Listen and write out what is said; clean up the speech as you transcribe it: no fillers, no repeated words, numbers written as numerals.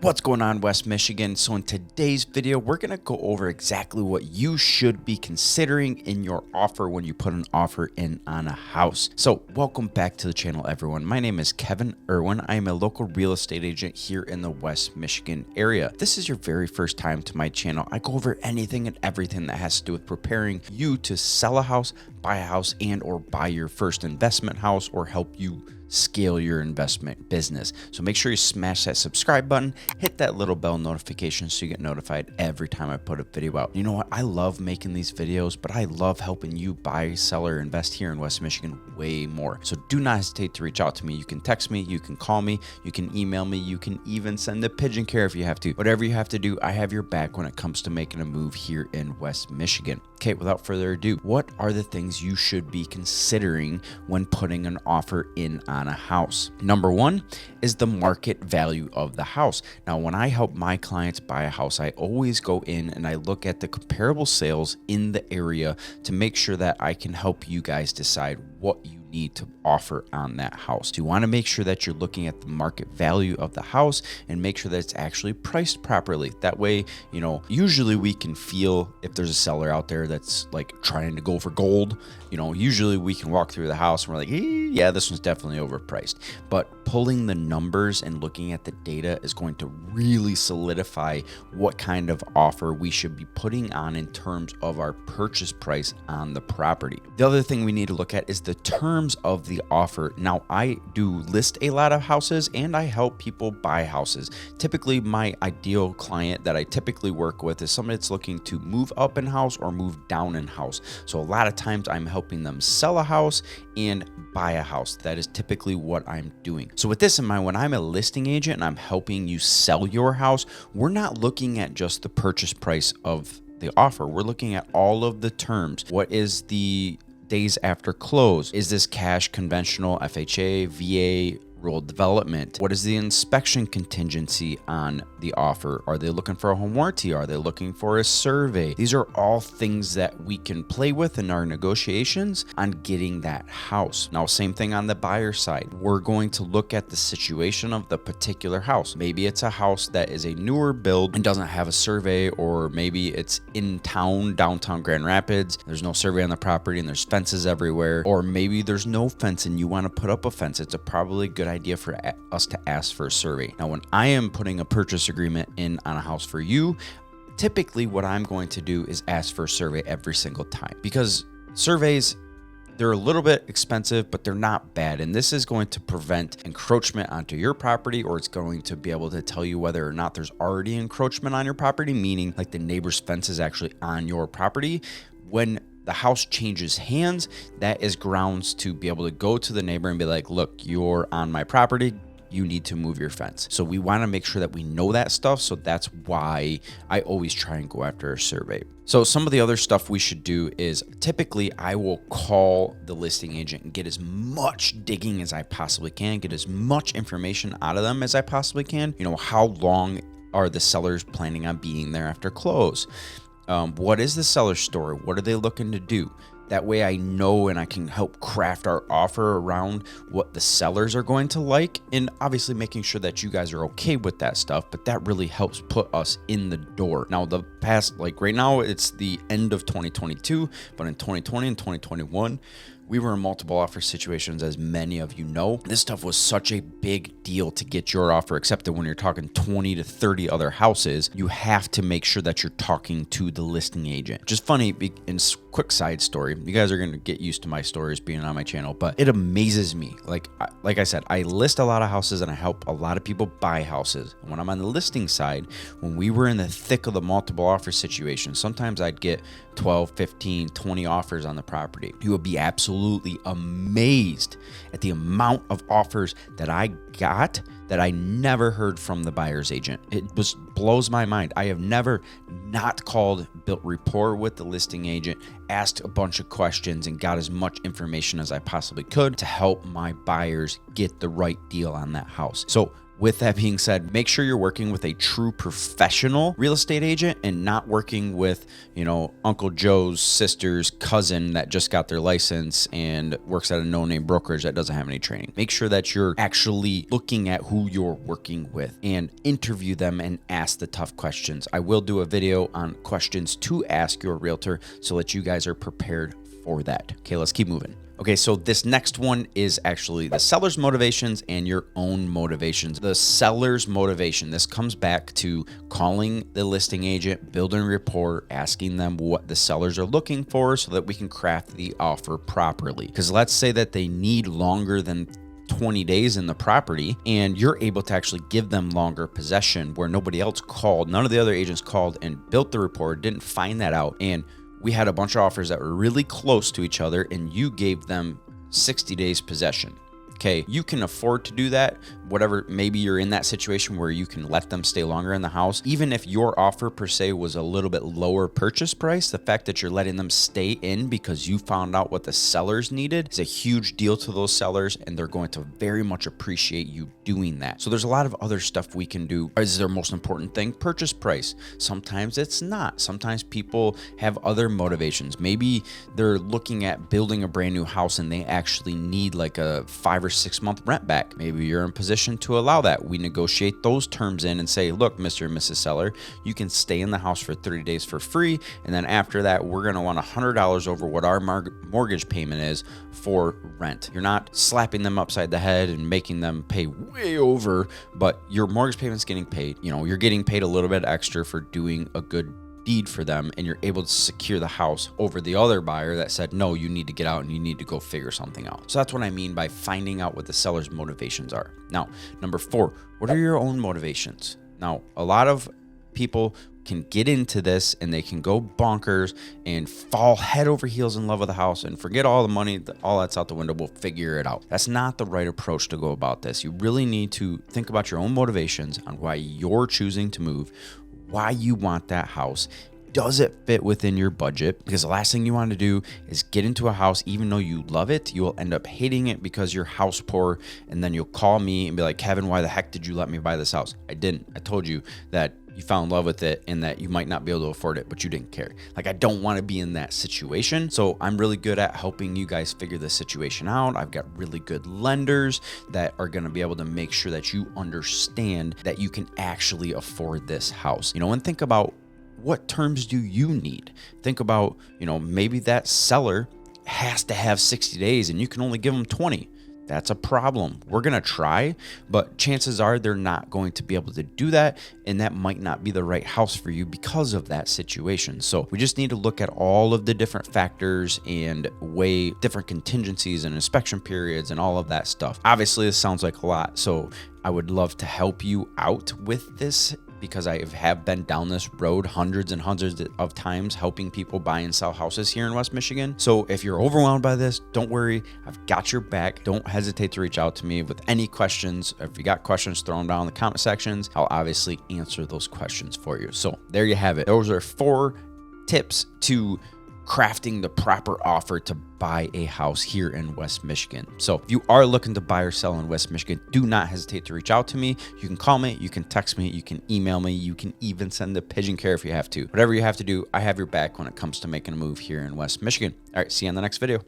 What's going on, West Michigan? So in today's video, we're going to go over exactly what you should be considering in your offer when you put an offer in on a house. So welcome back to the channel, everyone. My name is Kevin Irwin. I am a local real estate agent here in the West Michigan area. If this is your very first time to my channel, I go over anything and everything that has to do with preparing you to sell a house, buy a house, and or buy your first investment house, or help you scale your investment business. So make sure you smash that subscribe button, hit that little bell notification so you get notified every time I put a video out. You know what? I love making these videos, but I love helping you buy, sell, or invest here in West Michigan way more. So do not hesitate to reach out to me. You can text me, you can call me, you can email me, you can even send a pigeon care if you have to. Whatever you have to do, I have your back when it comes to making a move here in West Michigan. Okay, without further ado, what are the things you should be considering when putting an offer in on a house? Number one is the market value of the house. Now, when I help my clients buy a house, I always go in and I look at the comparable sales in the area to make sure that I can help you guys decide what you need to offer on that house. So you want to make sure that you're looking at the market value of the house and make sure that it's actually priced properly. That way, you know, usually we can feel if there's a seller out there that's like trying to go for gold. You know, usually we can walk through the house and we're like, yeah, this one's definitely overpriced. But pulling the numbers and looking at the data is going to really solidify what kind of offer we should be putting on in terms of our purchase price on the property. The other thing we need to look at is the terms of the offer. Now, I do list a lot of houses and I help people buy houses. Typically, my ideal client that I typically work with is somebody that's looking to move up in house or move down in house. So a lot of times I'm helping them sell a house and buy a house. That is typically what I'm doing. So with this in mind, when I'm a listing agent and I'm helping you sell your house, we're not looking at just the purchase price of the offer. We're looking at all of the terms. What is the days after close? Is this cash, conventional, FHA, VA, rural development? What is the inspection contingency on the offer? Are they looking for a home warranty? Are they looking for a survey? These are all things that we can play with in our negotiations on getting that house. Now, same thing on the buyer side. We're going to look at the situation of the particular house. Maybe it's a house that is a newer build and doesn't have a survey, or maybe it's in town, downtown Grand Rapids. There's no survey on the property and there's fences everywhere. Or maybe there's no fence and you want to put up a fence. It's a probably good idea for us to ask for a survey. Now, when I am putting a purchase agreement in on a house for you, typically what I'm going to do is ask for a survey every single time, because surveys, they're a little bit expensive, but they're not bad. And this is going to prevent encroachment onto your property, or it's going to be able to tell you whether or not there's already encroachment on your property, meaning like the neighbor's fence is actually on your property. When the house changes hands, that is grounds to be able to go to the neighbor and be like, look, you're on my property, you need to move your fence. So we want to make sure that we know that stuff. So that's why I always try and go after a survey. So some of the other stuff we should do is typically I will call the listing agent and get as much digging as I possibly can, get as much information out of them as I possibly can. You know, how long are the sellers planning on being there after close? What is the seller's story? What are they looking to do? That way I know and I can help craft our offer around what the sellers are going to like, and obviously making sure that you guys are okay with that stuff, but that really helps put us in the door. Now, the past, like right now, it's the end of 2022, but in 2020 and 2021, we were in multiple offer situations, as many of you know. This stuff was such a big deal to get your offer accepted. When you're talking 20 to 30 other houses, you have to make sure that you're talking to the listing agent. Just funny, in quick side story, you guys are going to get used to my stories being on my channel, but it amazes me. Like I said, I list a lot of houses and I help a lot of people buy houses. And when I'm on the listing side, when we were in the thick of the multiple offer situation, sometimes I'd get 12, 15, 20 offers on the property. You would be absolutely amazed at the amount of offers that I got that I never heard from the buyer's agent. It just blows my mind. I have never not called, built rapport with the listing agent, asked a bunch of questions, and got as much information as I possibly could to help my buyers get the right deal on that house. So With that being said, make sure you're working with a true professional real estate agent and not working with, Uncle Joe's sister's cousin that just got their license and works at a no-name brokerage that doesn't have any training. Make sure that you're actually looking at who you're working with and interview them and ask the tough questions. I will do a video on questions to ask your realtor so that you guys are prepared for that. Okay, let's keep moving. Okay, so this next one is actually the seller's motivations and your own motivations. The seller's motivation, this comes back to calling the listing agent, building rapport, asking them what the sellers are looking for so that we can craft the offer properly. Because let's say that they need longer than 20 days in the property and you're able to actually give them longer possession where nobody else called, none of the other agents called and built the rapport, didn't find that out, and we had a bunch of offers that were really close to each other and you gave them 60 days possession. Okay, you can afford to do that. Whatever, maybe you're in that situation where you can let them stay longer in the house. Even if your offer per se was a little bit lower purchase price, the fact that you're letting them stay in because you found out what the sellers needed is a huge deal to those sellers, and they're going to very much appreciate you doing that. So there's a lot of other stuff we can do. Is their most important thing purchase price? Sometimes it's not. Sometimes people have other motivations. Maybe they're looking at building a brand new house and they actually need like a 5 or 6 month rent back. Maybe you're in position to allow that. We negotiate those terms in and say, look, Mr. and Mrs. Seller, you can stay in the house for 30 days for free. And then after that, we're going to want $100 over what our mortgage payment is for rent. You're not slapping them upside the head and making them pay way over, but your mortgage payment's getting paid. You're getting paid a little bit extra for doing a good deed for them, and you're able to secure the house over the other buyer that said, no, you need to get out and you need to go figure something out. So that's what I mean by finding out what the seller's motivations are. Now, number 4, what are your own motivations? Now, a lot of people can get into this and they can go bonkers and fall head over heels in love with the house and forget all the money, all that's out the window. We'll figure it out. That's not the right approach to go about this. You really need to think about your own motivations on why you're choosing to move, why you want that house. Does it fit within your budget? Because the last thing you want to do is get into a house, even though you love it, you will end up hating it because you're house poor. And then you'll call me and be like, Kevin, why the heck did you let me buy this house? I didn't. I told you that you fell in love with it and that you might not be able to afford it, but you didn't care. Like, I don't want to be in that situation. So I'm really good at helping you guys figure this situation out. I've got really good lenders that are going to be able to make sure that you understand that you can actually afford this house. And think about, what terms do you need? Think about, maybe that seller has to have 60 days and you can only give them 20. That's a problem. We're going to try, but chances are they're not going to be able to do that. And that might not be the right house for you because of that situation. So we just need to look at all of the different factors and weigh different contingencies and inspection periods and all of that stuff. Obviously, this sounds like a lot. So I would love to help you out with this, because I have been down this road hundreds and hundreds of times helping people buy and sell houses here in West Michigan. So if you're overwhelmed by this, don't worry. I've got your back. Don't hesitate to reach out to me with any questions. If you got questions, throw them down in the comment sections. I'll obviously answer those questions for you. So there you have it. Those are 4 tips to crafting the proper offer to buy a house here in West Michigan. So if you are looking to buy or sell in West Michigan, do not hesitate to reach out to me. You can call me, you can text me, you can email me, you can even send a pigeon care if you have to. Whatever you have to do, I have your back when it comes to making a move here in West Michigan. All right, see you on the next video.